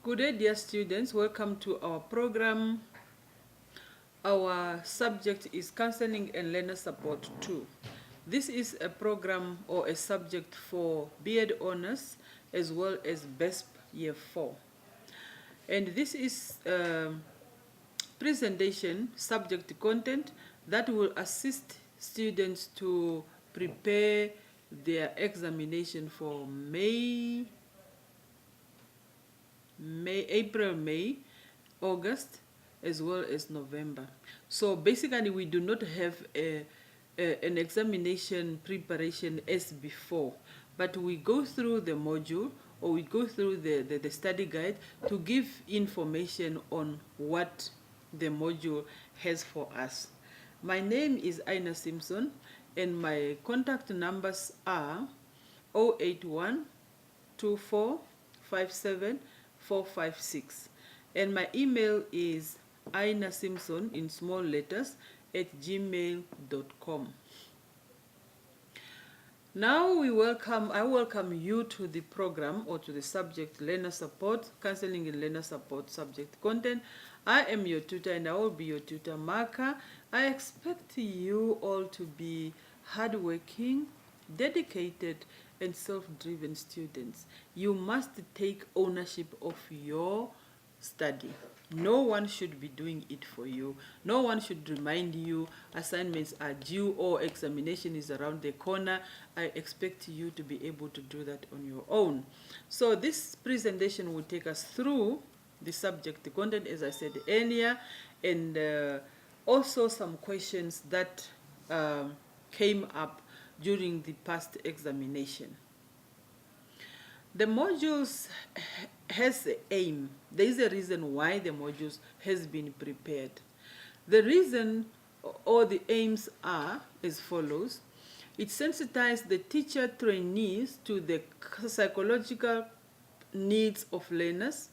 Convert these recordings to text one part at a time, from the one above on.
Good day, dear students. Welcome to our program. Our subject is Counseling and Learner Support 2. This is a program or a subject for B.Ed Honors as well as BESP Year 4. And this is presentation subject content that will assist students to prepare their examination for April, May, August, as well as November. So basically, we do not have an examination preparation as before, but we go through the module or we go through the study guide to give information on what the module has for us. My name is Aina Simpson, and my contact numbers are 081 24 57 456, and my email is ainasimpson in small letters @gmail.com. Now I welcome you to the program or to the subject Learner Support, Counseling and Learner Support subject content. I am your tutor and I will be your tutor marker. I expect you all to be hardworking, dedicated, and self-driven students. You must take ownership of your study. No one should be doing it for you. No one should remind you assignments are due or examination is around the corner. I expect you to be able to do that on your own. So this presentation will take us through the subject content, as I said earlier, and also some questions that came up during the past examination. The modules has an aim. There is a reason why the modules has been prepared. The reason or the aims are as follows. It sensitizes the teacher trainees to the psychological needs of learners.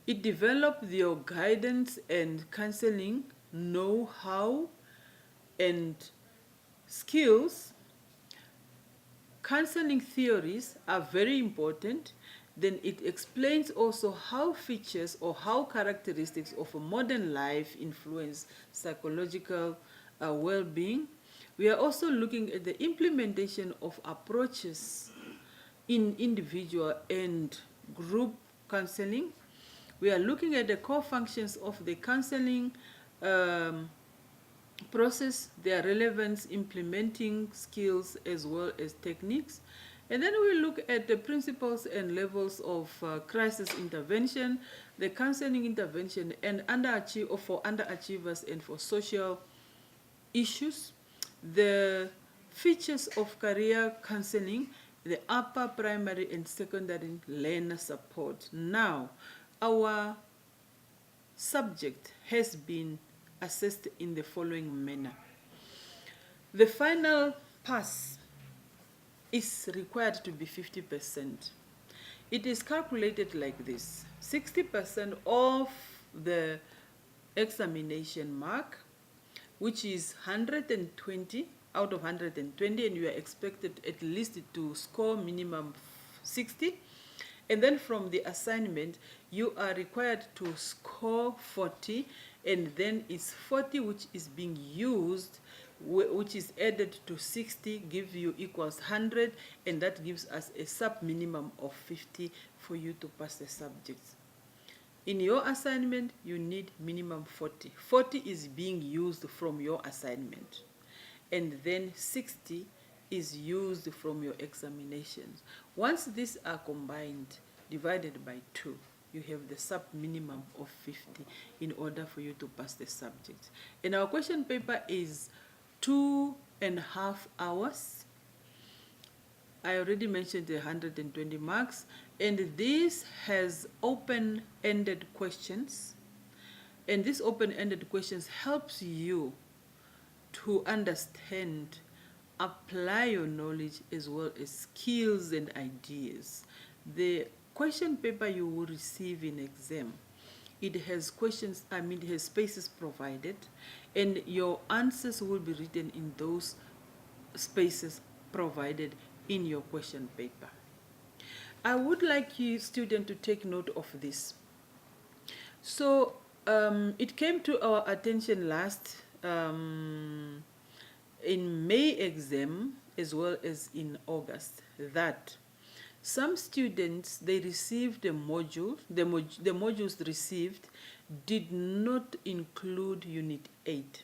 It develops their guidance and counseling know-how and skills. Counseling theories are very important. Then it explains also how features or how characteristics of a modern life influence psychological well-being. We are also looking at the implementation of approaches in individual and group counseling. We are looking at the core functions of the counseling process, their relevance, implementing skills as well as techniques. And then we look at the principles and levels of crisis intervention, the counseling intervention, and for underachievers and for social issues, the features of career counseling, the upper primary and secondary learner support. Now, our subject has been assessed in the following manner. The final pass is required to be 50%. It is calculated like this: 60% of the examination mark, which is 120 out of 120, and you are expected at least to score minimum 60. And then from the assignment, you are required to score 40, and then it's 40 which is being used, which is added to 60, give you equals 100, and that gives us a sub-minimum of 50 for you to pass the subjects. In your assignment, you need minimum 40. 40 is being used from your assignment, and then 60 is used from your examinations. Once these are combined, divided by 2, you have the sub-minimum of 50 in order for you to pass the subject. And our question paper is 2.5 hours. I already mentioned the 120 marks, and this has open-ended questions. And these open-ended questions helps you to understand, apply your knowledge as well as skills and ideas. The question paper you will receive in exam, it has it has spaces provided, and your answers will be written in those spaces provided in your question paper. I would like you, student, to take note of this. So it came to our attention last in May exam as well as in August that some students, they received a module, the modules received did not include Unit 8.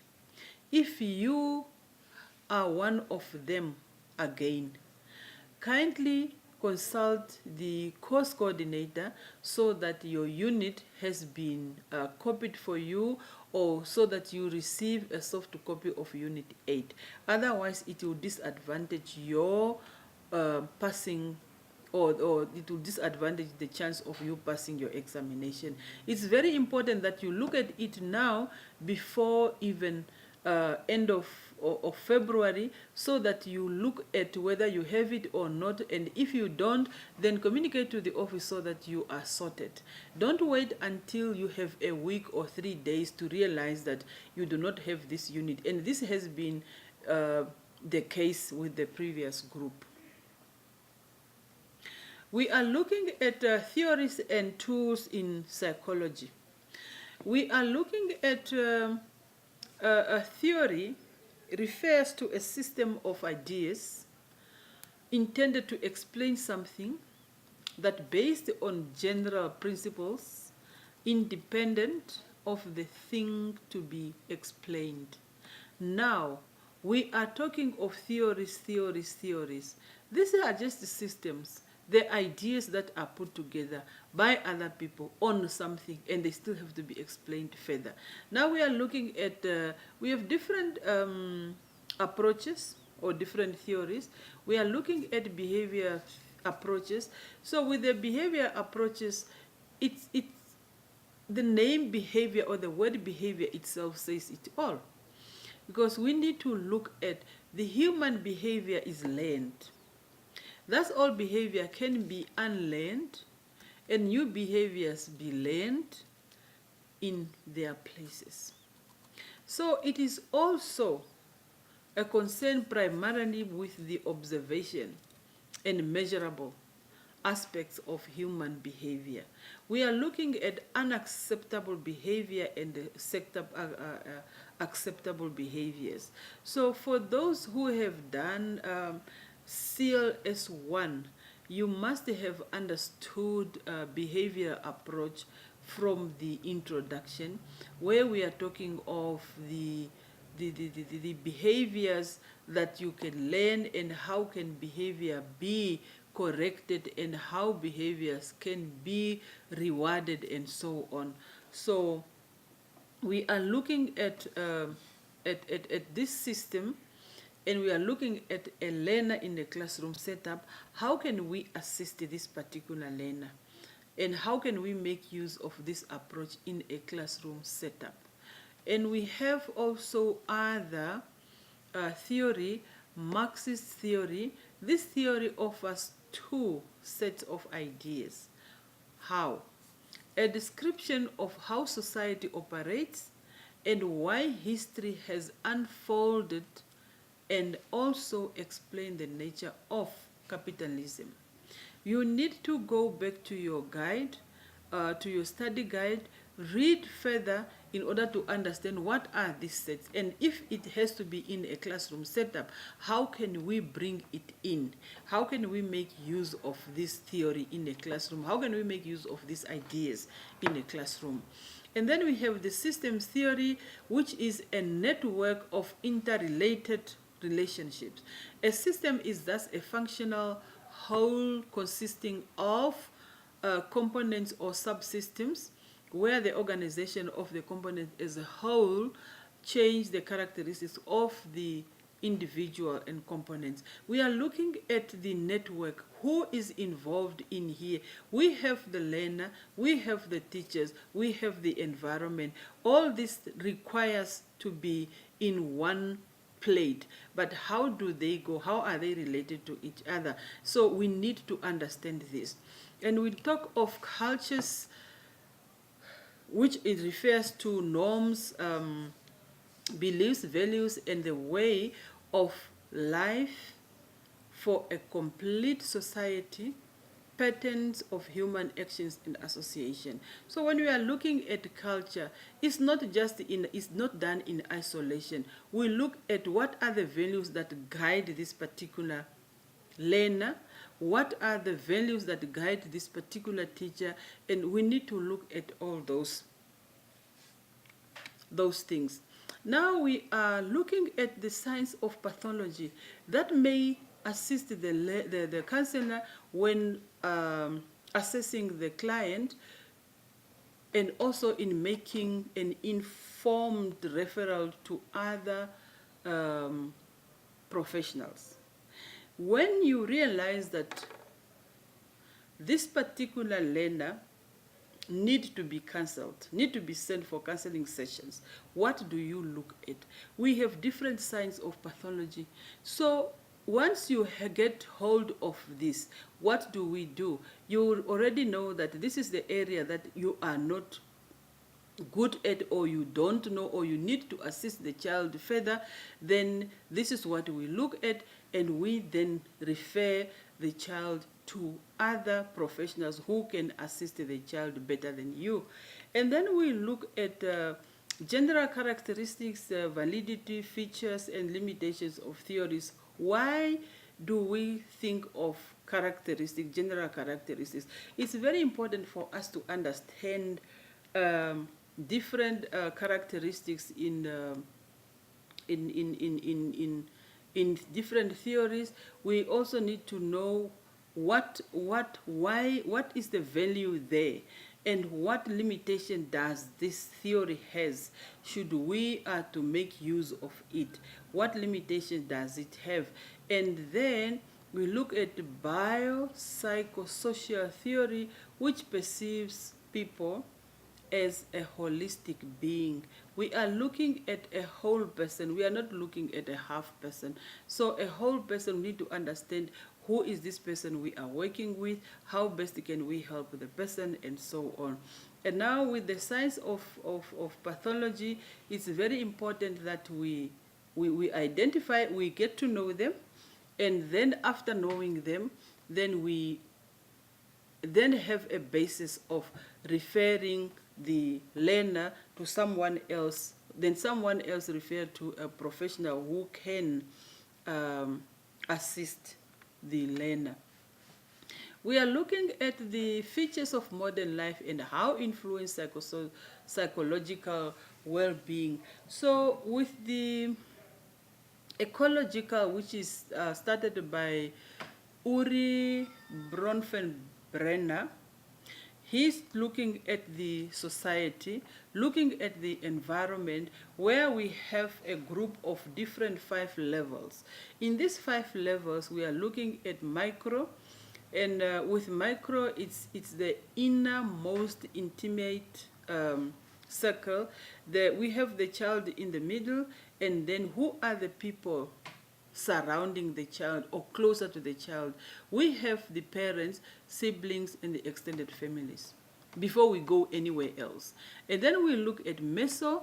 If you are one of them again, kindly consult the course coordinator so that your unit has been copied for you, or so that you receive a soft copy of Unit 8. Otherwise, it will disadvantage your passing, or it will disadvantage the chance of you passing your examination. It's very important that you look at it now before even end of February, so that you look at whether you have it or not, and if you don't, then communicate to the office so that you are sorted. Don't wait until you have a week or 3 days to realize that you do not have this unit, and this has been the case with the previous group. We are looking at theories and tools in psychology. We are looking at a theory refers to a system of ideas intended to explain something that based on general principles independent of the thing to be explained. Now, we are talking of theories. These are just systems, the ideas that are put together by other people on something, and they still have to be explained further. Now we are looking at, we have different approaches or different theories. We are looking at behavior approaches. So with the behavior approaches, it's the name behavior or the word behavior itself says it all. Because we need to look at the human behavior is learned. Thus all behavior can be unlearned and new behaviors be learned in their places. So it is also a concern primarily with the observation and measurable aspects of human behavior. We are looking at unacceptable behavior and acceptable behaviors. So for those who have done CLS1, you must have understood behavior approach from the introduction, where we are talking of the behaviors that you can learn, and how can behavior be corrected, and how behaviors can be rewarded, and so on. So we are looking at this system, and we are looking at a learner in the classroom setup. How can we assist this particular learner? And how can we make use of this approach in a classroom setup? And we have also other theory, Marxist theory. This theory offers two sets of ideas. How? A description of how society operates and why history has unfolded, and also explain the nature of capitalism. You need to go back to your guide, to your study guide, read further in order to understand what are these sets, and if it has to be in a classroom setup, how can we bring it in? How can we make use of this theory in a classroom? How can we make use of these ideas in a classroom? And then we have the systems theory, which is a network of interrelated relationships. A system is thus a functional whole consisting of components or subsystems, where the organization of the component as a whole change the characteristics of the individual and components. We are looking at the network. Who is involved in here? We have the learner, we have the teachers, we have the environment. All this requires to be in one plate. But how do they go? How are they related to each other? So we need to understand this. And we talk of cultures, which it refers to norms, beliefs, values, and the way of life for a complete society patterns of human actions and association. So when we are looking at culture, it's not done in isolation. We look at what are the values that guide this particular learner, what are the values that guide this particular teacher, and we need to look at all those things. Now we are looking at the science of pathology that may assist the counselor when assessing the client, and also in making an informed referral to other professionals. When you realize that this particular learner need to be counseled, need to be sent for counseling sessions, what do you look at? We have different signs of pathology. So once you get hold of this, what do we do? You already know that this is the area that you are not good at, or you don't know, or you need to assist the child further. Then this is what we look at, and we then refer the child to other professionals who can assist the child better than you. And then we look at general characteristics, validity, features, and limitations of theories. Why do we think of characteristics, general characteristics? It's very important for us to understand different characteristics in different theories. We also need to know what is the value there, and what limitation does this theory has should we are to make use of it. What limitation does it have? And then we look at biopsychosocial theory, which perceives people as a holistic being. We are looking at a whole person. We are not looking at a half person. So a whole person, we need to understand who is this person we are working with, how best can we help the person, and so on. And now with the science of pathology, it's very important that we identify, we get to know them, and then after knowing them, then we then have a basis of referring the learner to someone else, then someone else refer to a professional who can assist the learner. We are looking at the features of modern life and how influence psychological well-being. So with the ecological, which is started by Uri Bronfenbrenner, he's looking at the society, looking at the environment, where we have a group of different 5 levels. In these 5 levels, we are looking at micro, and with micro, it's the innermost intimate circle. We have the child in the middle, and then who are the people surrounding the child or closer to the child? We have the parents, siblings, and the extended families before we go anywhere else. And then we look at meso,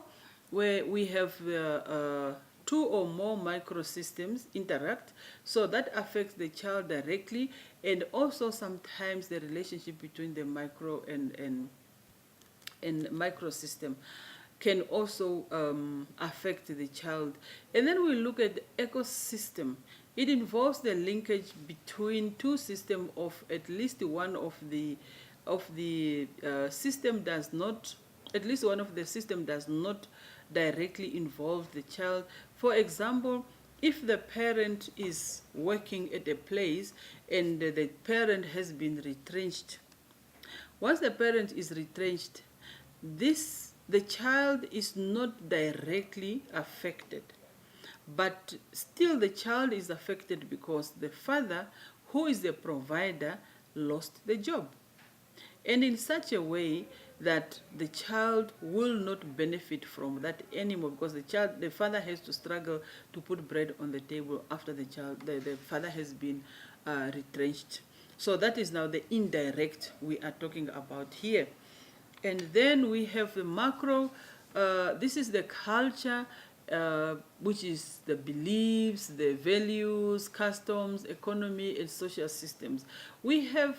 where we have 2 or more microsystems interact, so that affects the child directly, and also sometimes the relationship between the micro and microsystem can also affect the child. And then we look at the ecosystem. It involves the linkage between 2 systems of at least one of the system does not, at least one of the system does not directly involve the child. For example, if the parent is working at a place and the parent has been retrenched, once the parent is retrenched, the child is not directly affected, but still the child is affected because the father, who is the provider, lost the job. And in such a way that the child will not benefit from that anymore, because the father has to struggle to put bread on the table after the father has been retrenched. So that is now the indirect we are talking about here. And then we have the macro. This is the culture which is the beliefs, the values, customs, economy, and social systems. We have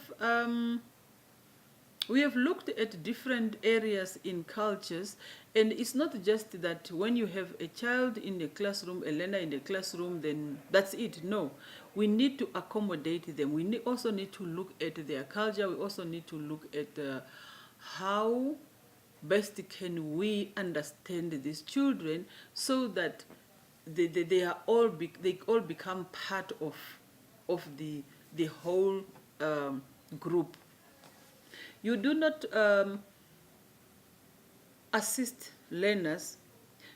looked at different areas in cultures, and it's not just that when you have a child in the classroom, a learner in the classroom, then that's it. No, we need to accommodate them. We also need to look at their culture. We also need to look at how best can we understand these children so that they all become part of the whole group. You do not assist learners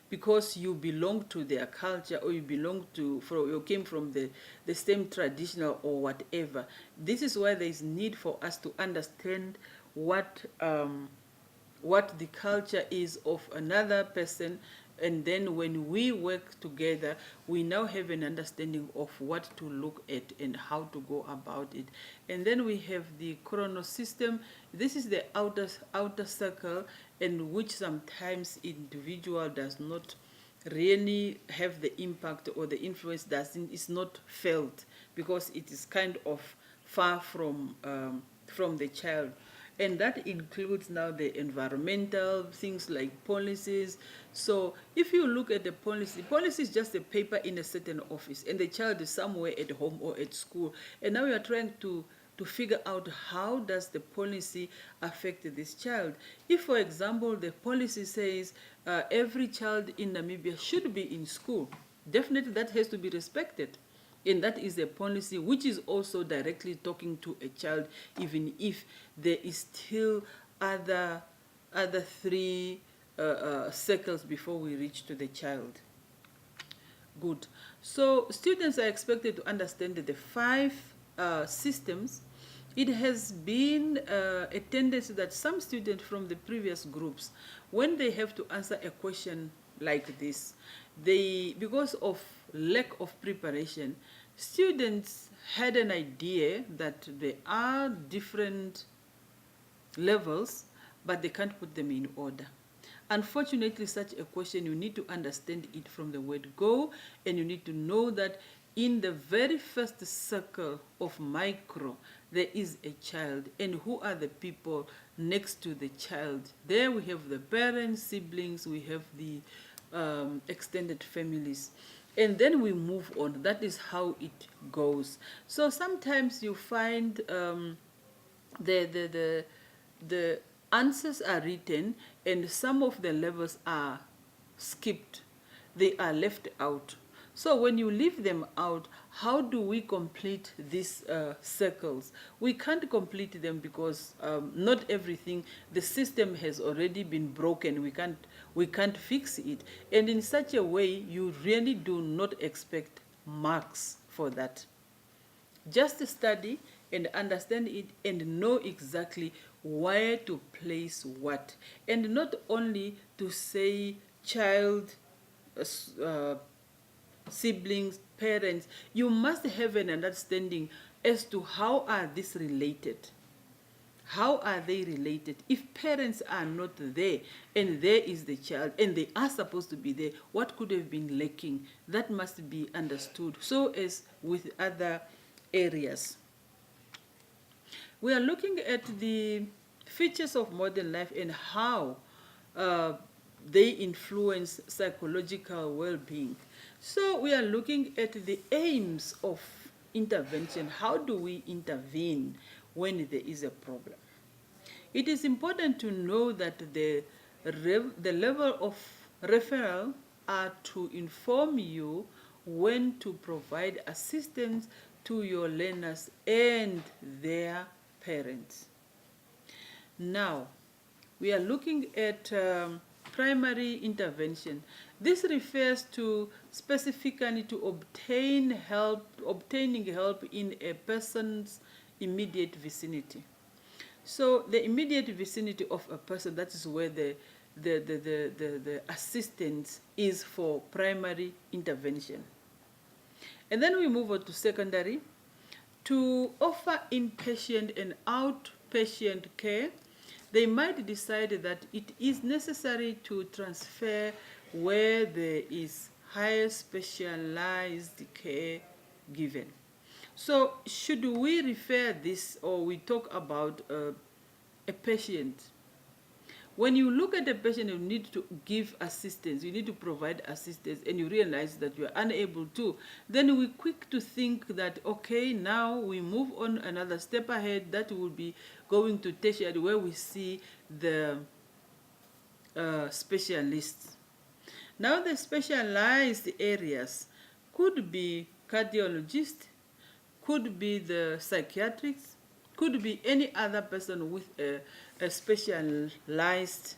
because you belong to their culture, or you came from the same traditional or whatever. This is why there is need for us to understand what the culture is of another person, and then when we work together, we now have an understanding of what to look at and how to go about it. And then we have the chronos system. This is the outer circle, and which sometimes individual does not really have the impact, or the influence is not felt because it is kind of far from the child. And that includes now the environmental things like policies. So if you look at the policy is just a paper in a certain office, and the child is somewhere at home or at school. And now we are trying to figure out how does the policy affect this child. If, for example, the policy says every child in Namibia should be in school, definitely that has to be respected. And that is a policy which is also directly talking to a child, even if there is still other three circles before we reach to the child. Good. So students are expected to understand the 5 systems. It has been a tendency that some students from the previous groups, when they have to answer a question like this, because of lack of preparation, students had an idea that there are different levels, but they can't put them in order. Unfortunately, such a question, you need to understand it from the word go, and you need to know that in the very first circle of micro, there is a child, and who are the people next to the child? There we have the parents, siblings, we have the extended families, and then we move on. That is how it goes. So sometimes you find the answers are written, and some of the levels are skipped. They are left out. So when you leave them out, how do we complete these circles? We can't complete them because not everything, the system has already been broken. We can't fix it. And in such a way, you really do not expect marks for that. Just study and understand it and know exactly where to place what. And not only to say child, siblings, parents, you must have an understanding as to how are these related. How are they related? If parents are not there and there is the child and they are supposed to be there, what could have been lacking? That must be understood. So as with other areas. We are looking at the features of modern life and how they influence psychological well-being. So we are looking at the aims of intervention. How do we intervene when there is a problem? It is important to know that the level of referral are to inform you when to provide assistance to your learners and their parents. Now, we are looking at primary intervention. This refers to specifically to obtaining help in a person's immediate vicinity. So the immediate vicinity of a person, that is where the assistance is for primary intervention. And then we move on to secondary. To offer inpatient and outpatient care, they might decide that it is necessary to transfer where there is higher specialized care given. So should we refer this, or we talk about a patient? When you look at a patient, you need to give assistance, you need to provide assistance, and you realize that you are unable to, then we're quick to think that, okay, now we move on another step ahead, that will be going to tertiary, where we see the specialists. Now the specialized areas could be cardiologist, could be the psychiatrists, could be any other person with a specialized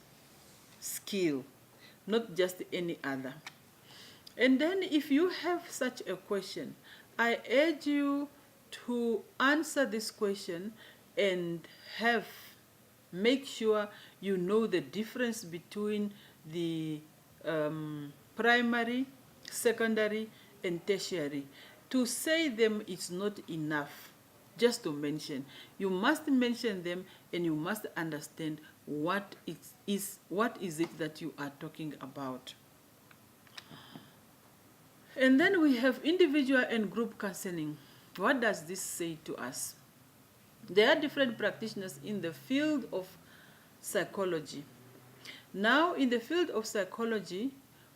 skill, not just any other. And then if you have such a question, I urge you to answer this question and make sure you know the difference between the primary, secondary, and tertiary. To say them is not enough just to mention. You must mention them, and you must understand what it that you are talking about. And then we have individual and group counseling. What does this say to us? There are different practitioners in the field of psychology. Now, in the field of psychology,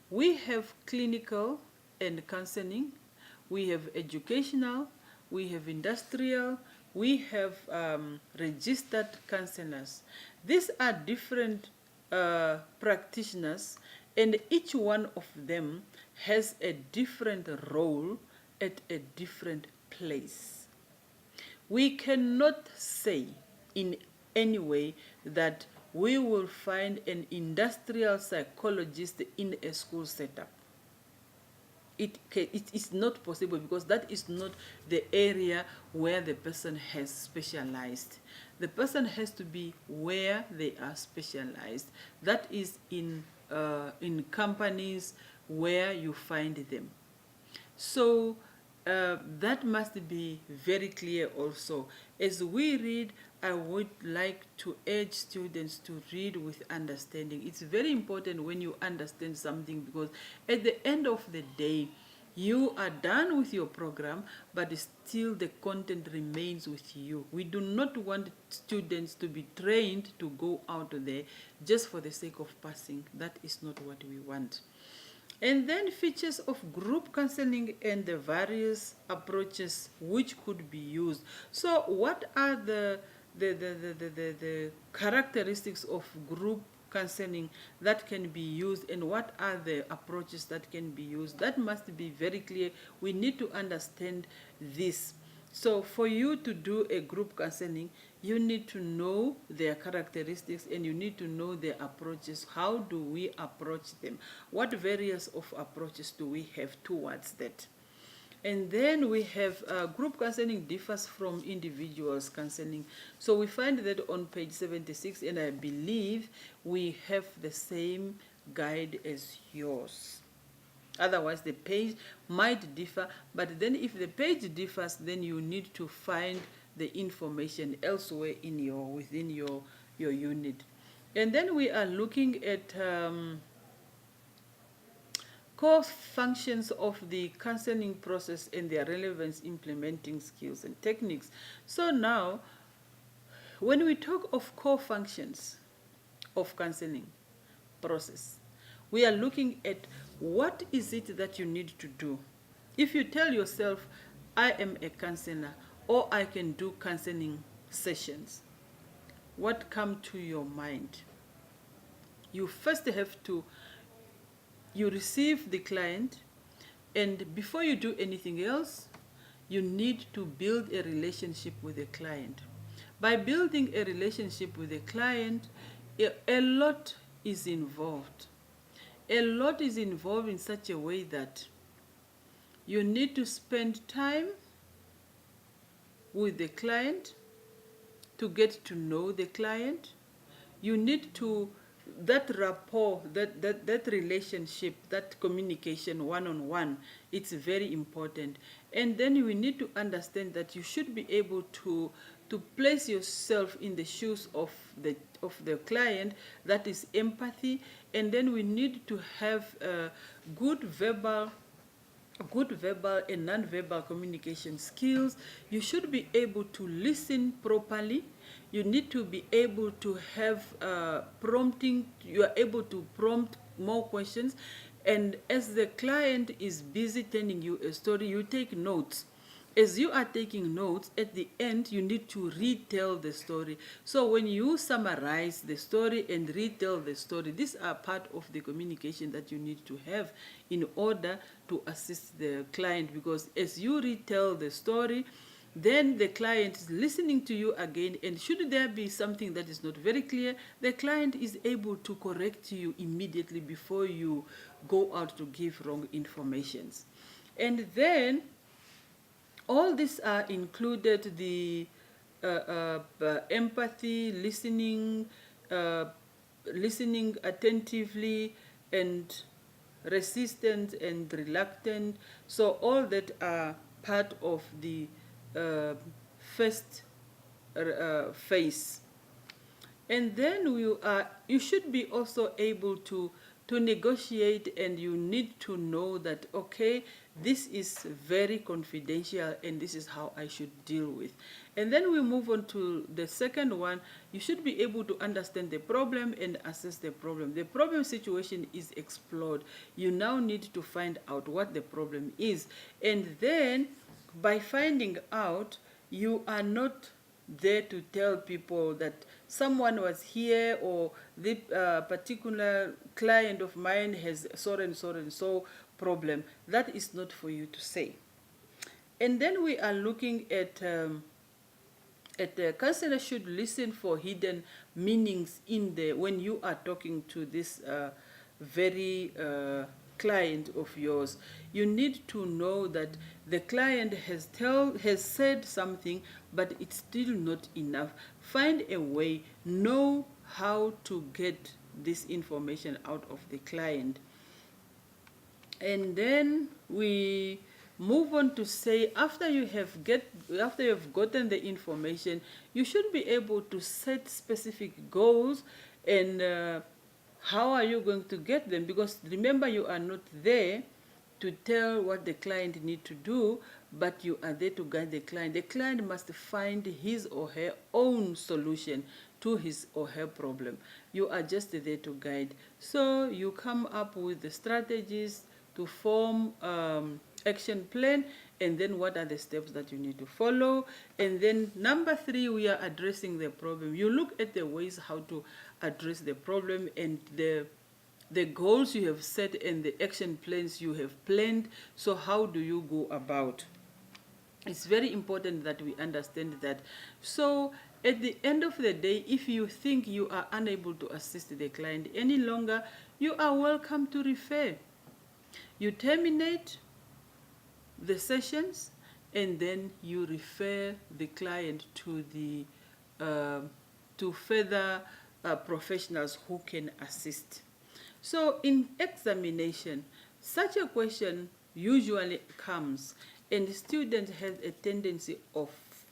we have clinical and counseling, we have educational, we have industrial, we have registered counselors. These are different practitioners, and each one of them has a different role at a different place. We cannot say in any way that we will find an industrial psychologist in a school setup. It is not possible, because that is not the area where the person has specialized. The person has to be where they are specialized. That is in companies where you find them. So that must be very clear also. As we read, I would like to urge students to read with understanding. It's very important when you understand something, because at the end of the day, you are done with your program, but still the content remains with you. We do not want students to be trained to go out there just for the sake of passing. That is not what we want. And then features of group counseling and the various approaches which could be used. So what are the characteristics of group counseling that can be used, and what are the approaches that can be used? That must be very clear. We need to understand this. So for you to do a group counseling, you need to know their characteristics, and you need to know their approaches. How do we approach them? What various of approaches do we have towards that? And then we have group counseling differs from individuals counseling. So we find that on page 76, and I believe we have the same guide as yours. Otherwise, the page might differ, but then if the page differs, then you need to find the information elsewhere in within your unit. And then we are looking at core functions of the counseling process and their relevance, implementing skills and techniques. So now, when we talk of core functions of counseling process, we are looking at what is it that you need to do. If you tell yourself, I am a counselor, or I can do counseling sessions, what comes to your mind? You first have to, you receive the client, and before you do anything else, you need to build a relationship with the client. By building a relationship with the client, a lot is involved. A lot is involved in such a way that you need to spend time with the client to get to know the client. You need to that rapport, that relationship, that communication one-on-one, it's very important. And then we need to understand that you should be able to place yourself in the shoes of the client. That is empathy. And then we need to have good verbal and non-verbal communication skills. You should be able to listen properly. You need to be able to have prompting. You are able to prompt more questions. And as the client is busy telling you a story, you take notes. As you are taking notes, at the end, you need to retell the story. So when you summarize the story and retell the story, these are part of the communication that you need to have in order to assist the client. Because as you retell the story, then the client is listening to you again, and should there be something that is not very clear, the client is able to correct you immediately before you go out to give wrong informations. And then all these are included: the empathy, listening attentively, and resistant and reluctant. So all that are part of the first phase. And then you should be also able to negotiate, and you need to know that, okay, this is very confidential and this is how I should deal with. And then we move on to the second one. You should be able to understand the problem and assess the problem. The problem situation is explored. You now need to find out what the problem is. And then by finding out, you are not there to tell people that someone was here, or the particular client of mine has so and so and so problem. That is not for you to say. And then we are looking at the counselor should listen for hidden meanings in the when you are talking to this very client of yours. You need to know that the client has said something, but it's still not enough. Find a way, know how to get this information out of the client. And then we move on to say, after you have gotten the information, you should be able to set specific goals. And how are you going to get them? Because remember, you are not there to tell what the client need to do, but you are there to guide the client. The client must find his or her own solution to his or her problem. You are just there to guide. So you come up with the strategies to form action plan, and then what are the steps that you need to follow. And then number 3, we are addressing the problem. You look at the ways how to address the problem, and the goals you have set and the action plans you have planned. So how do you go about? It's very important that we understand that. So at the end of the day, if you think you are unable to assist the client any longer, you are welcome to refer. You terminate the sessions, and then you refer the client to the to further professionals who can assist. So in examination, such a question usually comes, and the student has a tendency of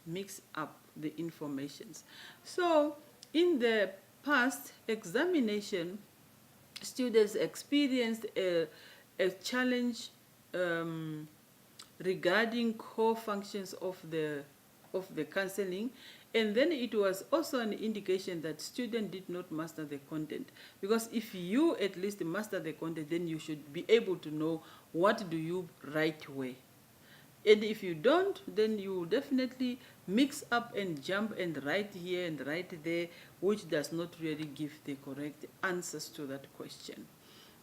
mix up the informations. So in the past examination, students experienced a challenge regarding core functions of the counseling, and then it was also an indication that student did not master the content. Because if you at least master the content, then you should be able to know what do you write where. And if you don't, then you definitely mix up and jump and write here and write there, which does not really give the correct answers to that question.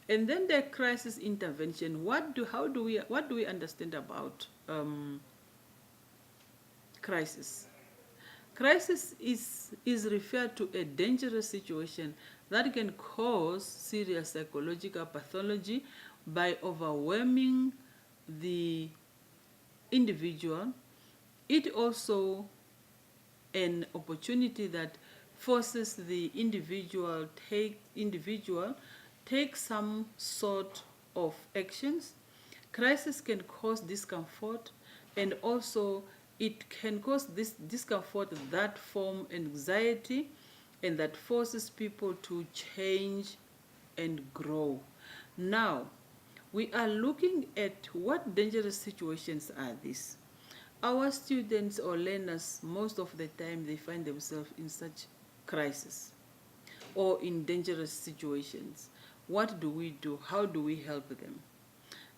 And then the crisis intervention. What do we understand about crisis? Crisis is referred to a dangerous situation that can cause serious psychological pathology by overwhelming the individual. It also an opportunity that forces the individual take some sort of actions. Crisis can cause discomfort, and also it can cause this discomfort that form anxiety and that forces people to change and grow. Now, we are looking at what dangerous situations are these. Our students or learners, most of the time, they find themselves in such crisis or in dangerous situations. What do we do? How do we help them?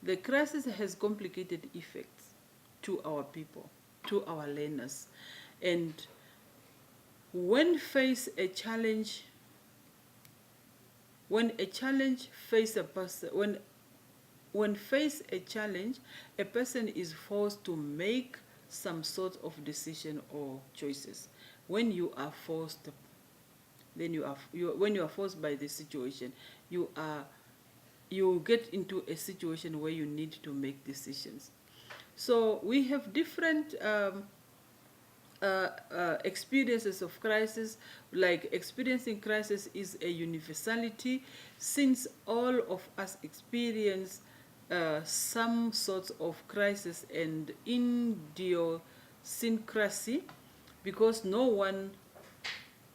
The crisis has complicated effects to our people, to our learners. And when face a challenge, when a challenge face a person, when face a challenge, a person is forced to make some sort of decision or choices. When you are forced, then when you are forced by the situation, you get into a situation where you need to make decisions. So we have different experiences of crisis. Like, experiencing crisis is a universality, since all of us experience some sorts of crisis and idiosyncrasy, because no one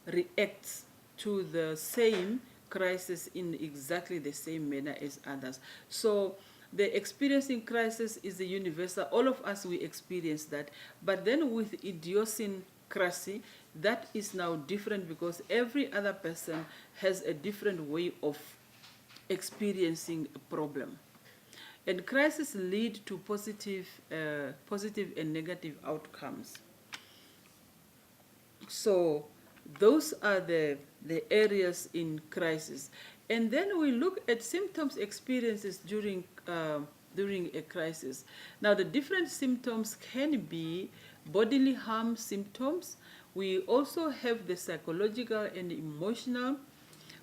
reacts to the same crisis in exactly the same manner as others. So the experiencing crisis is a universal. All of us, we experience that. But then with idiosyncrasy, that is now different, because every other person has a different way of experiencing a problem. And crises lead to positive and negative outcomes. So those are the areas in crisis. And then we look at symptoms experiences during a crisis. Now, the different symptoms can be bodily harm symptoms. We also have the psychological and emotional.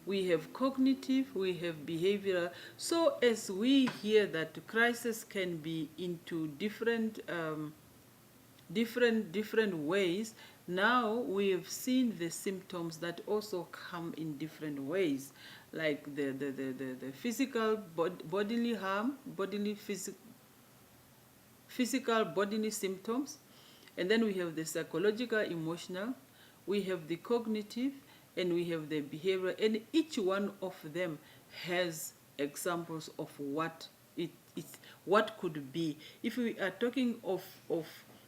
We have cognitive, we have behavioral. So as we hear that crisis can be into different ways, now we have seen the symptoms that also come in different ways, like the physical bodily harm, physical bodily symptoms, and then we have the psychological, emotional, we have the cognitive, and we have the behavioral, and each one of them has examples of what what could be. If we are talking of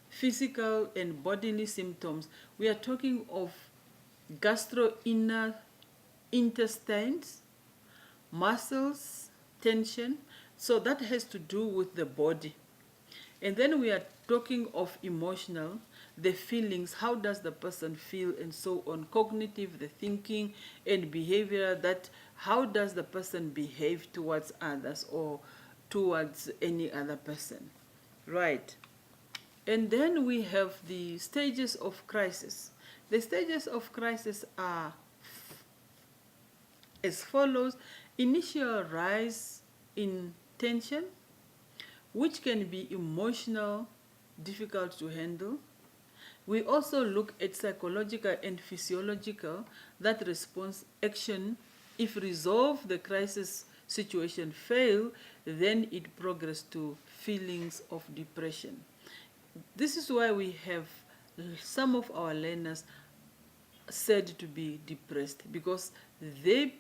physical and bodily symptoms, we are talking of intestines, muscles, tension. So that has to do with the body. And then we are talking of emotional, the feelings, how does the person feel, and so on. Cognitive, the thinking, and behavior, that how does the person behave towards others or towards any other person. Right. And then we have the stages of crisis. The stages of crisis are as follows: initial rise in tension, which can be emotional, difficult to handle. We also look at psychological and physiological, that response action. If resolve the crisis situation fail, then it progresses to feelings of depression. This is why we have some of our learners said to be depressed, because their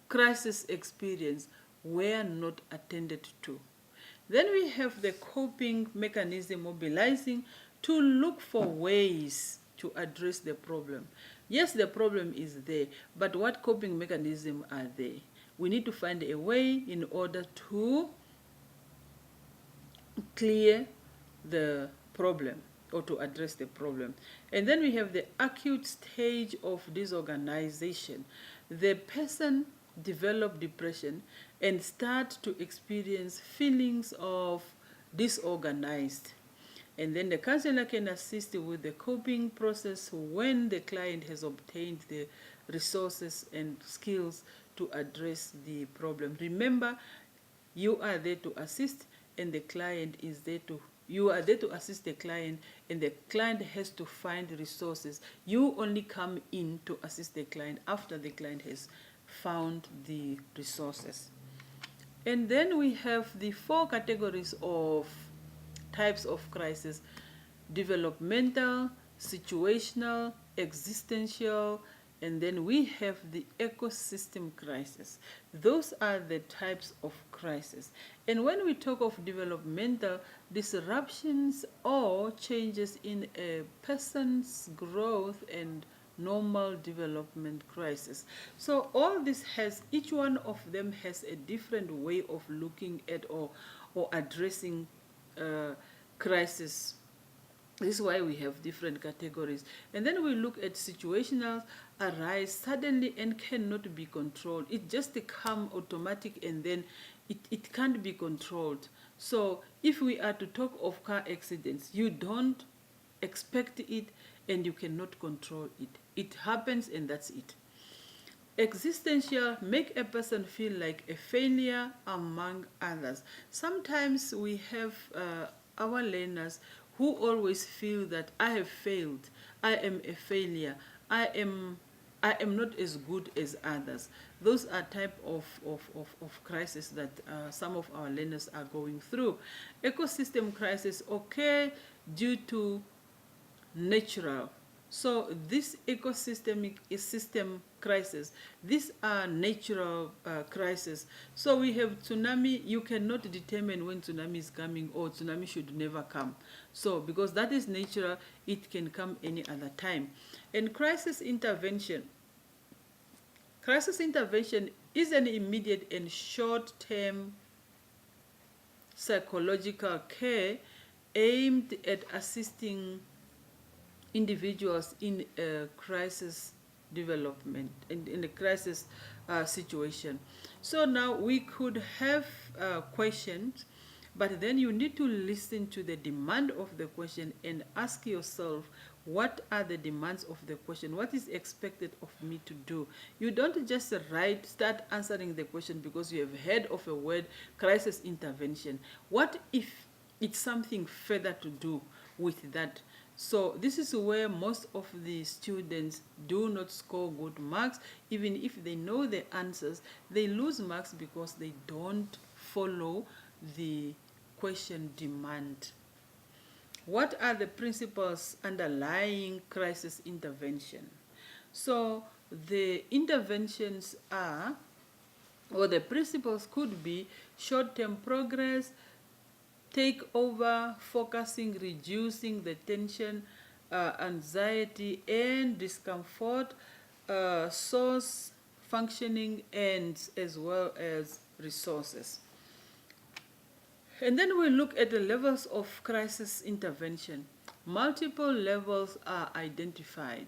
crisis experience were not attended to. Then we have the coping mechanism, mobilizing to look for ways to address the problem. Yes, the problem is there, but what coping mechanisms are there? We need to find a way in order to clear the problem or to address the problem. And then we have the acute stage of disorganization. The person develop depression and start to experience feelings of disorganized. And then the counselor can assist with the coping process when the client has obtained the resources and skills to address the problem. Remember, you are there to assist, and the client is there to You are there to assist the client, and the client has to find resources. You only come in to assist the client after the client has found the resources. And then we have the 4 categories of types of crisis: developmental, situational, existential, and then we have the ecosystem crisis. Those are the types of crisis. And when we talk of developmental, disruptions or changes in a person's growth and normal development crisis. So all this has, each one of them has a different way of looking at or addressing crisis. This is why we have different categories. And then we look at situational, arise suddenly and cannot be controlled. It just come automatic, and then it can't be controlled. So if we are to talk of car accidents, you don't expect it and you cannot control it. It happens and that's it. Existential, make a person feel like a failure among others. Sometimes we have our learners who always feel that I have failed, I am a failure, I am not as good as others. Those are type of crisis that some of our learners are going through. Ecosystem crisis occur due to natural. So this ecosystemic system crisis, these are natural crises. So we have tsunami. You cannot determine when tsunami is coming, or tsunami should never come. So because that is natural, it can come any other time. And crisis intervention. Crisis intervention is an immediate and short-term psychological care aimed at assisting individuals in a crisis development, in a crisis situation. So now we could have questions, but then you need to listen to the demand of the question and ask yourself, what are the demands of the question? What is expected of me to do? You don't just start answering the question because you have heard of a word, crisis intervention. What if it's something further to do with that? So this is where most of the students do not score good marks. Even if they know the answers, they lose marks because they don't follow the question demand. What are the principles underlying crisis intervention? So the interventions are, or the principles could be: short-term progress, take over, focusing, reducing the tension, anxiety and discomfort, source, functioning, and as well as resources. And then we look at the levels of crisis intervention. Multiple levels are identified.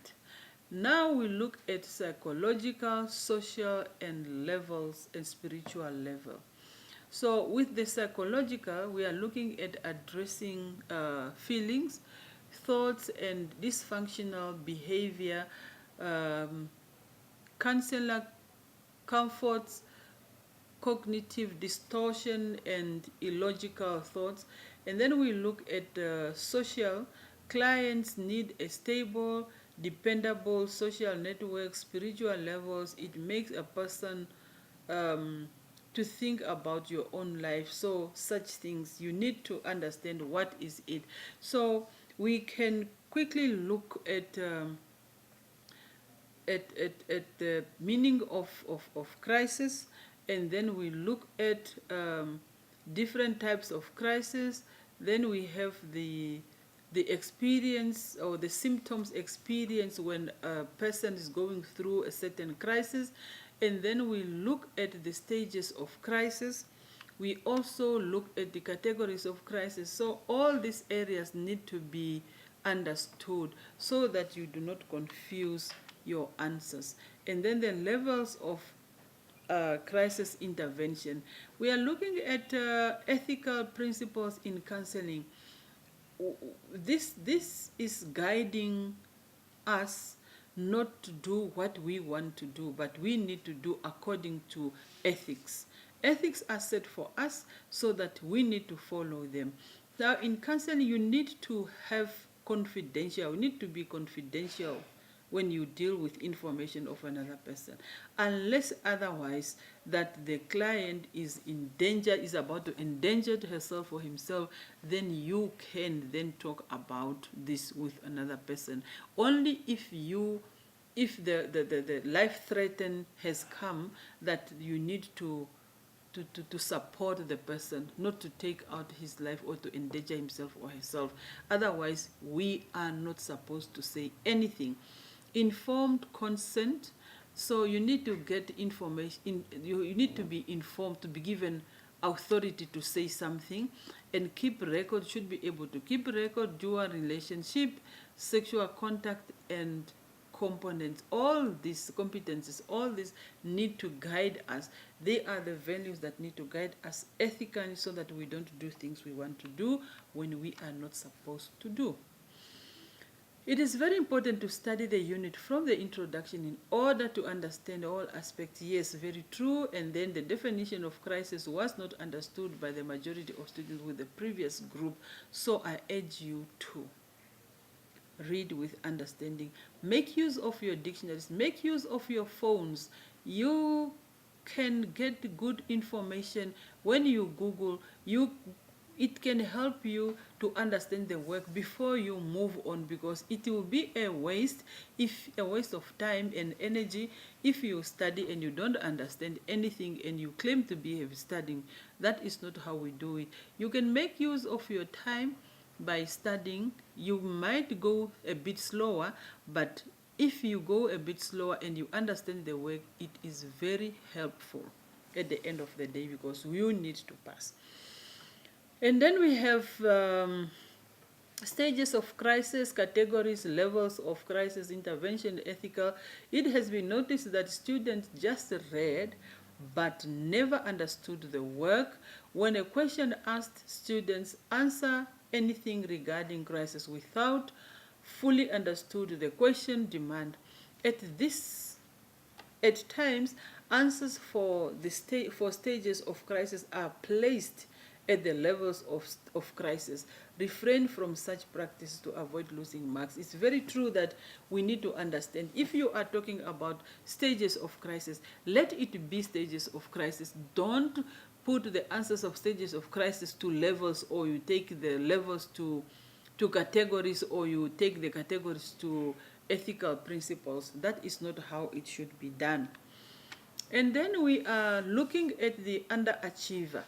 Now we look at psychological, social, and levels, and spiritual level. So with the psychological, we are looking at addressing feelings, thoughts, and dysfunctional behavior, counselor comforts, cognitive distortion, and illogical thoughts. And then we look at social. Clients need a stable, dependable social network. Spiritual levels, it makes a person to think about your own life. So such things, you need to understand what is it. So we can quickly look at the meaning of crisis, and then we look at different types of crisis. Then we have the experience or the symptoms experience when a person is going through a certain crisis. And then we look at the stages of crisis. We also look at the categories of crisis. So all these areas need to be understood so that you do not confuse your answers. And then the levels of crisis intervention. We are looking at ethical principles in counseling. This is guiding us not to do what we want to do, but we need to do according to ethics. Ethics are set for us so that we need to follow them. Now, in counseling, you need to have confidential. You need to be confidential when you deal with information of another person, unless otherwise that the client is in danger, is about to endanger herself or himself. Then you can then talk about this with another person. Only if the life threaten has come, that you need to support the person, not to take out his life or to endanger himself or herself. Otherwise, we are not supposed to say anything. Informed consent. So you need to get information. You need to be informed, to be given authority to say something, and keep record. Should be able to keep record, dual relationship, sexual contact, and components. All these competencies, all these need to guide us. They are the values that need to guide us ethically, so that we don't do things we want to do when we are not supposed to do. It is very important to study the unit from the introduction in order to understand all aspects. Yes, very true. And then the definition of crisis was not understood by the majority of students with the previous group. So I urge you to read with understanding. Make use of your dictionaries. Make use of your phones. You can get good information when you Google. It can help you to understand the work before you move on, because it will be a waste of time and energy if you study and you don't understand anything and you claim to be studying. That is not how we do it. You can make use of your time by studying. You might go a bit slower, but if you go a bit slower and you understand the work, it is very helpful at the end of the day, because you need to pass. And then we have stages of crisis, categories, levels of crisis intervention, ethical. It has been noticed that students just read but never understood the work. When a question asked, students answer anything regarding crisis without fully understood the question demand. At times, answers for stages of crisis are placed at the levels of crisis. Refrain from such practice to avoid losing marks. It's very true that we need to understand. If you are talking about stages of crisis, let it be stages of crisis. Don't put the answers of stages of crisis to levels, or you take the levels to categories, or you take the categories to ethical principles. That is not how it should be done. And then we are looking at the underachiever.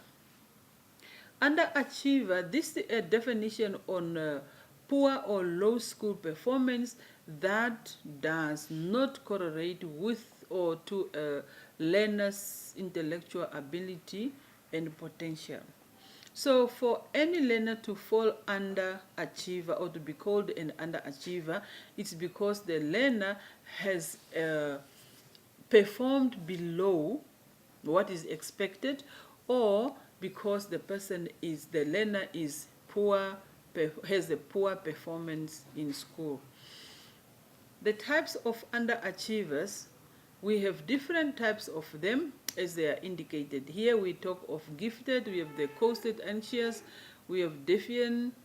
Underachiever, this is a definition on poor or low school performance that does not correlate with or to a learner's intellectual ability and potential. So for any learner to fall underachiever or to be called an underachiever, it's because the learner has performed below what is expected, or because the learner is poor, has a poor performance in school. The types of underachievers, we have different types of them as they are indicated. Here we talk of gifted, we have the coasted anxious, we have defiant,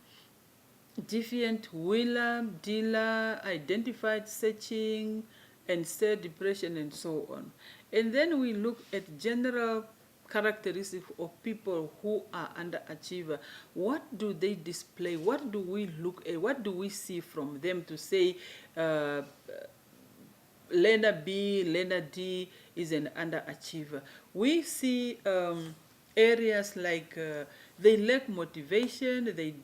wheeler, dealer, identified, searching, and sad depression, and so on. And then we look at general characteristics of people who are underachiever. What do they display? What do we look at? What do we see from them to say learner B, learner D is an underachiever? We see areas like they lack motivation, they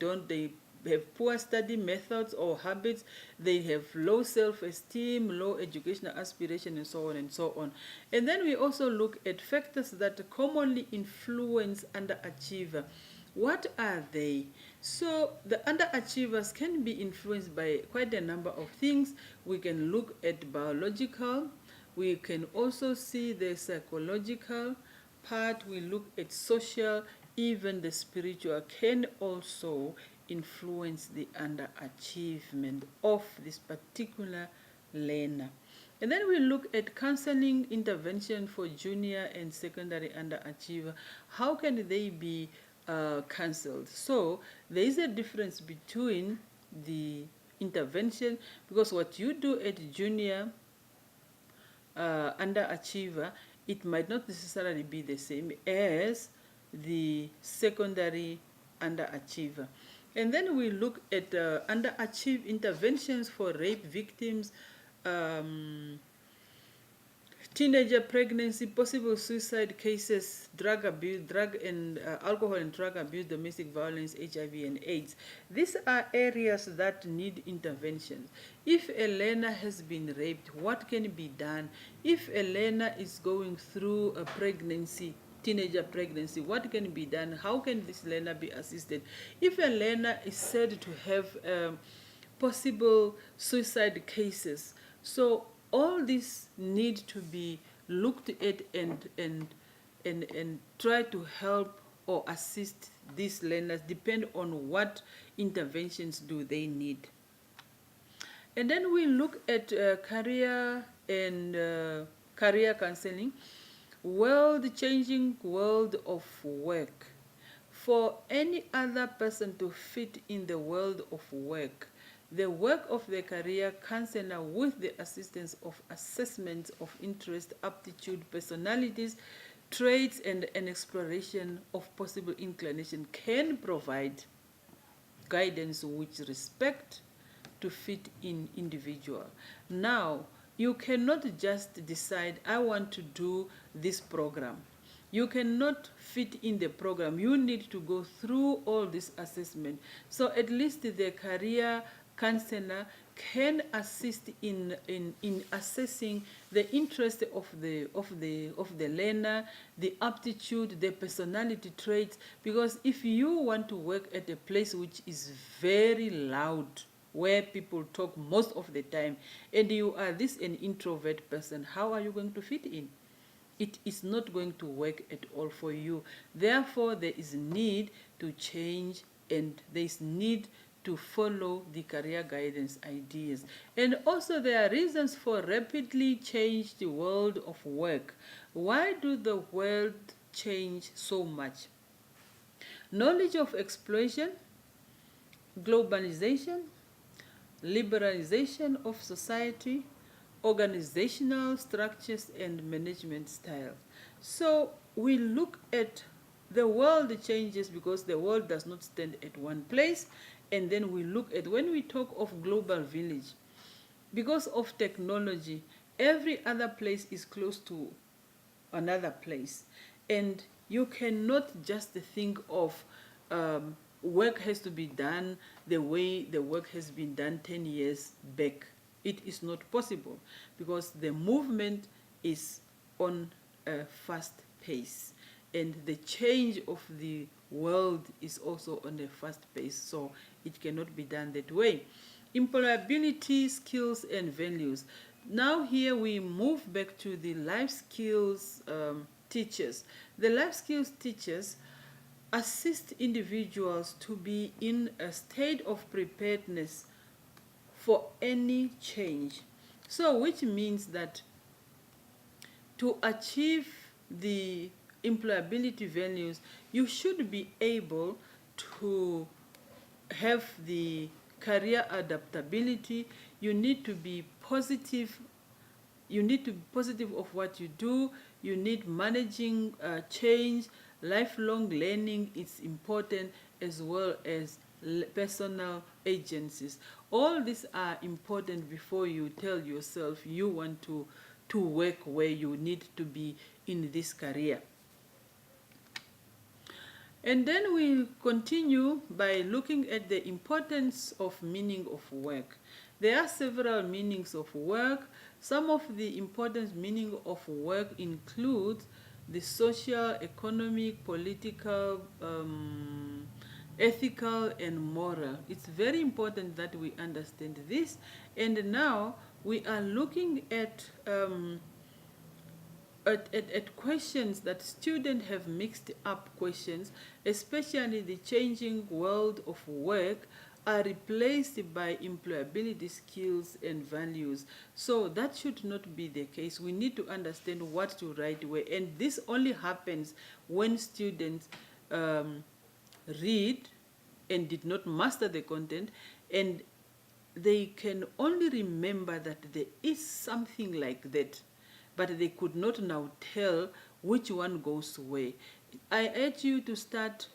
have poor study methods or habits, they have low self-esteem, low educational aspiration, and so on and so on. And then we also look at factors that commonly influence underachiever. What are they? So the underachievers can be influenced by quite a number of things. We can look at biological, we can also see the psychological part, we look at social, even the spiritual can also influence the underachievement of this particular learner. And then we look at counseling intervention for junior and secondary underachiever. How can they be cancelled. So there is a difference between the intervention, because what you do at junior underachiever, it might not necessarily be the same as the secondary underachiever. And then we look at underachieve interventions for rape victims, teenager pregnancy, possible suicide cases, drug abuse, drug and alcohol and drug abuse, domestic violence, HIV and AIDS. These are areas that need intervention. If a learner has been raped, what can be done? If a learner is going through a pregnancy, teenager pregnancy, what can be done? How can this learner be assisted? If a learner is said to have possible suicide cases, so all these need to be looked at and try to help or assist these learners, depend on what interventions do they need. And then we look at career and career counseling, changing world of work. For any other person to fit in the world of work, the work of the career counselor, with the assistance of assessments of interest, aptitude, personalities, traits, and an exploration of possible inclination, can provide guidance with respect to fit in individual. Now, you cannot just decide, I want to do this program. You cannot fit in the program. You need to go through all this assessment. So at least the career counselor can assist in assessing the interest of the learner, the aptitude, the personality traits. Because if you want to work at a place which is very loud, where people talk most of the time, and you are an introvert person, how are you going to fit in? It is not going to work at all for you. Therefore, there is need to change, and there is need to follow the career guidance ideas. And also, there are reasons for rapidly changed world of work. Why do the world change so much? Knowledge of exploitation, globalization, liberalization of society, organizational structures, and management style. So we look at the world changes because the world does not stand at one place. And then we look at, when we talk of global village, because of technology, every other place is close to another place. And you cannot just think of work has to be done the way the work has been done 10 years back. It is not possible, because the movement is on a fast pace, and the change of the world is also on a fast pace, so it cannot be done that way. Employability, skills, and values. Now here we move back to the life skills teachers. The life skills teachers assist individuals to be in a state of preparedness for any change. So which means that to achieve the employability values, you should be able to have the career adaptability. You need to be positive. You need to be positive of what you do. You need managing change. Lifelong learning is important, as well as personal agencies. All these are important before you tell yourself you want to work where you need to be in this career. And then we continue by looking at the importance of meaning of work. There are several meanings of work. Some of the important meaning of work include the social, economic, political, ethical, and moral. It's very important that we understand this. And now we are looking at questions that students have mixed up questions, especially the changing world of work are replaced by employability skills and values. So that should not be the case. We need to understand what to write where, and this only happens when students read and did not master the content, and they can only remember that there is something like that, but they could not now tell which one goes where. I urge you to start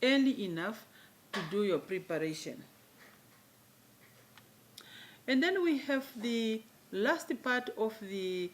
early enough to do your preparation. And then we have the last part of the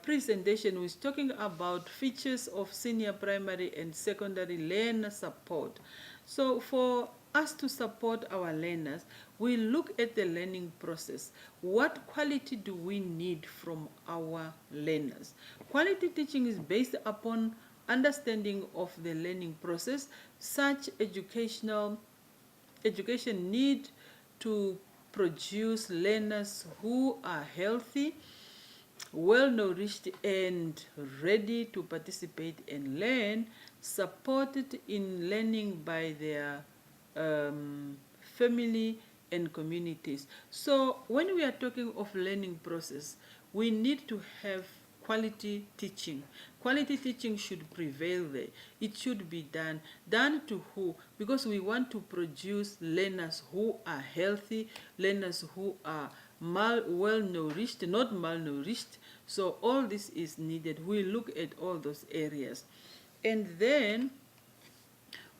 presentation, which is talking about features of senior primary and secondary learner support. So for us to support our learners, we look at the learning process. What quality do we need from our learners? Quality teaching is based upon understanding of the learning process. Such education need to produce learners who are healthy, well-nourished, and ready to participate and learn, supported in learning by their family and communities. So when we are talking of learning process, we need to have quality teaching. Quality teaching should prevail there. It should be done. Done to who? Because we want to produce learners who are healthy, learners who are well-nourished, not malnourished. So all this is needed. We look at all those areas. And then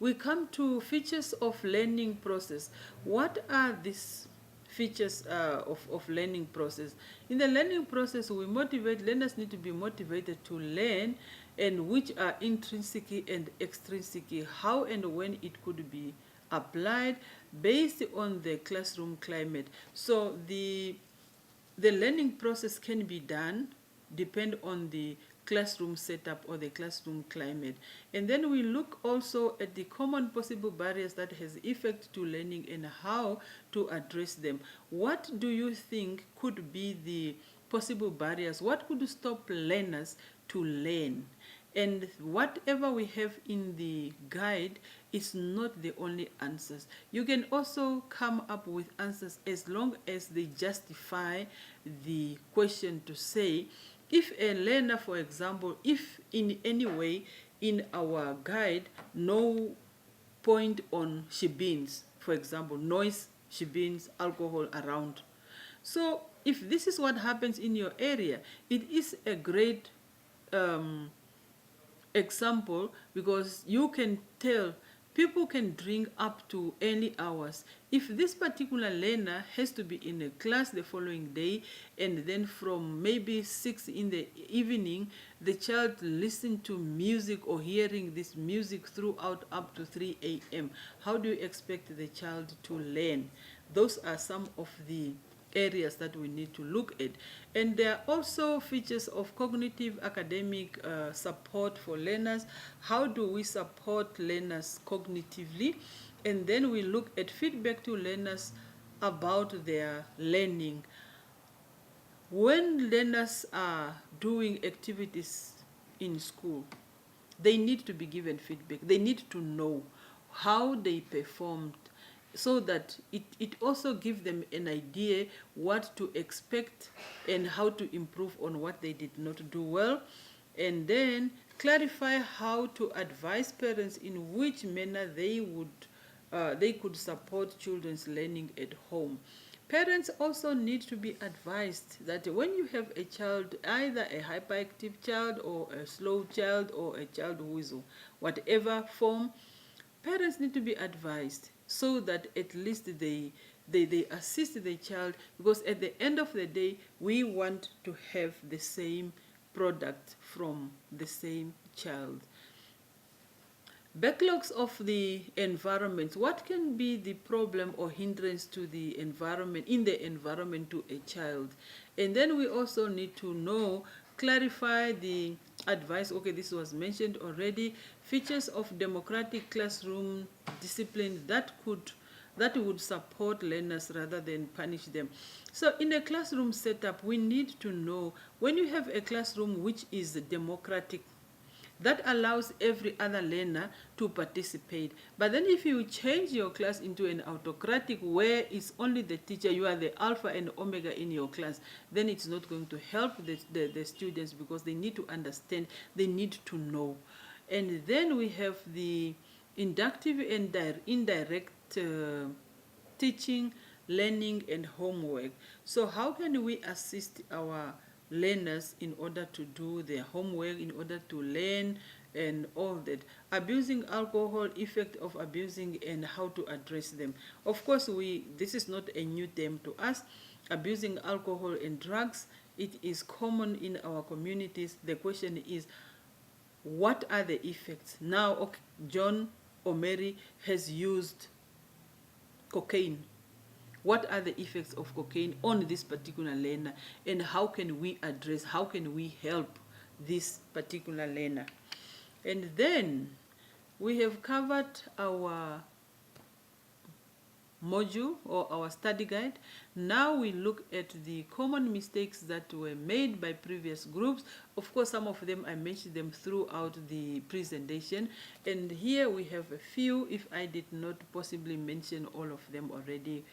we come to features of learning process. What are these features of learning process? In the learning process, we motivate, learners need to be motivated to learn, and which are intrinsic and extrinsic, how and when it could be applied based on the classroom climate. So the learning process can be done depend on the classroom setup or the classroom climate. And then we look also at the common possible barriers that has effect to learning and how to address them. What do you think could be the possible barriers? What could stop learners to learn? And whatever we have in the guide is not the only answers. You can also come up with answers as long as they justify the question to say, if a learner, for example, if in any way in our guide, no point on shebeens, for example, noise, shebeens, alcohol around. So if this is what happens in your area, it is a great example, because you can tell people can drink up to early hours. If this particular learner has to be in a class the following day, and then from maybe 6 in the evening, the child listen to music or hearing this music throughout up to 3 a.m., how do you expect the child to learn? Those are some of the areas that we need to look at. And there are also features of cognitive academic support for learners. How do we support learners cognitively? And then we look at feedback to learners about their learning. When learners are doing activities in school, they need to be given feedback. They need to know how they performed, so that it also gives them an idea what to expect and how to improve on what they did not do well. And then clarify how to advise parents in which manner they could support children's learning at home. Parents also need to be advised that when you have a child, either a hyperactive child or a slow child or a child who is whatever form, parents need to be advised so that at least they assist the child, because at the end of the day, we want to have the same product from the same child. Backlogs of the environment. What can be the problem or hindrance to the environment, in the environment to a child? And then we also need to know, clarify the advice. Okay, this was mentioned already. Features of democratic classroom discipline that would support learners rather than punish them. So in a classroom setup, we need to know, when you have a classroom which is democratic, that allows every other learner to participate. But then if you change your class into an autocratic where it's only the teacher, you are the alpha and omega in your class, then it's not going to help the students, because they need to understand, they need to know. And then we have the inductive and indirect teaching, learning, and homework. So how can we assist our learners in order to do their homework, in order to learn, and all that? Abusing alcohol, effect of abusing, and how to address them. Of course, this is not a new term to us. Abusing alcohol and drugs, it is common in our communities. The question is, what are the effects? Now, okay, John or Mary has used cocaine. What are the effects of cocaine on this particular learner, and how can we address, how can we help this particular learner? And then we have covered our module or our study guide. Now we look at the common mistakes that were made by previous groups. Of course, some of them I mentioned them throughout the presentation, and here we have a few, if I did not possibly mention all of them already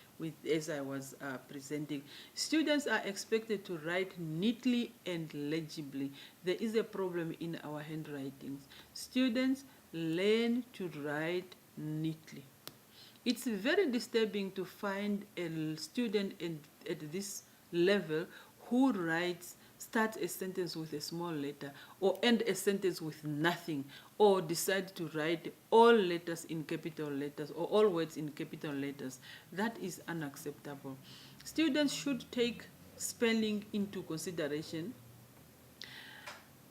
as I was presenting. Students are expected to write neatly and legibly. There is a problem in our handwritings. Students learn to write neatly. It's very disturbing to find a student at this level who starts a sentence with a small letter, or end a sentence with nothing, or decide to write all letters in capital letters, or all words in capital letters. That is unacceptable. Students should take spelling into consideration,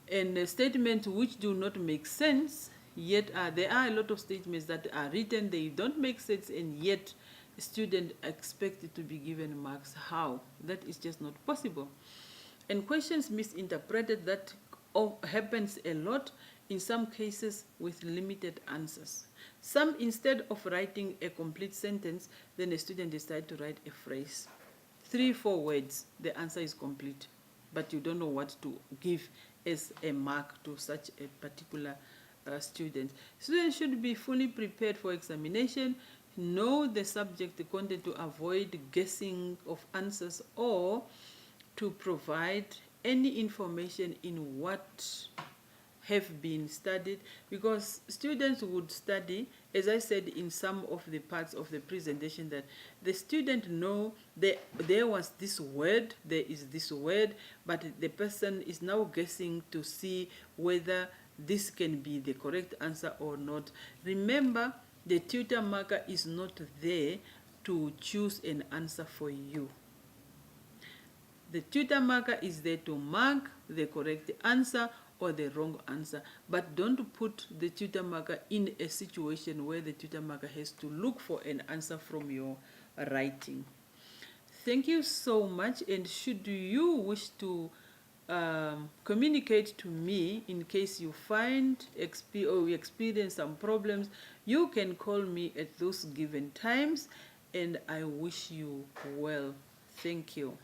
and statements which do not make sense. Yet there are a lot of statements that are written, they don't make sense, and yet a student expected to be given marks. How? That is just not possible. And questions misinterpreted, that happens a lot, in some cases with limited answers. Some, instead of writing a complete sentence, then a student decides to write a phrase. 3-4 words, the answer is complete, but you don't know what to give as a mark to such a particular student. Students should be fully prepared for examination, know the subject, the content, to avoid guessing of answers, or to provide any information in what have been studied, because students would study, as I said in some of the parts of the presentation, that the student know that there was this word, there is this word, but the person is now guessing to see whether this can be the correct answer or not. Remember, the tutor marker is not there to choose an answer for you. The tutor marker is there to mark the correct answer or the wrong answer, but don't put the tutor marker in a situation where the tutor marker has to look for an answer from your writing. Thank you so much, and should you wish to communicate to me in case you find or you experience some problems, you can call me at those given times, and I wish you well. Thank you.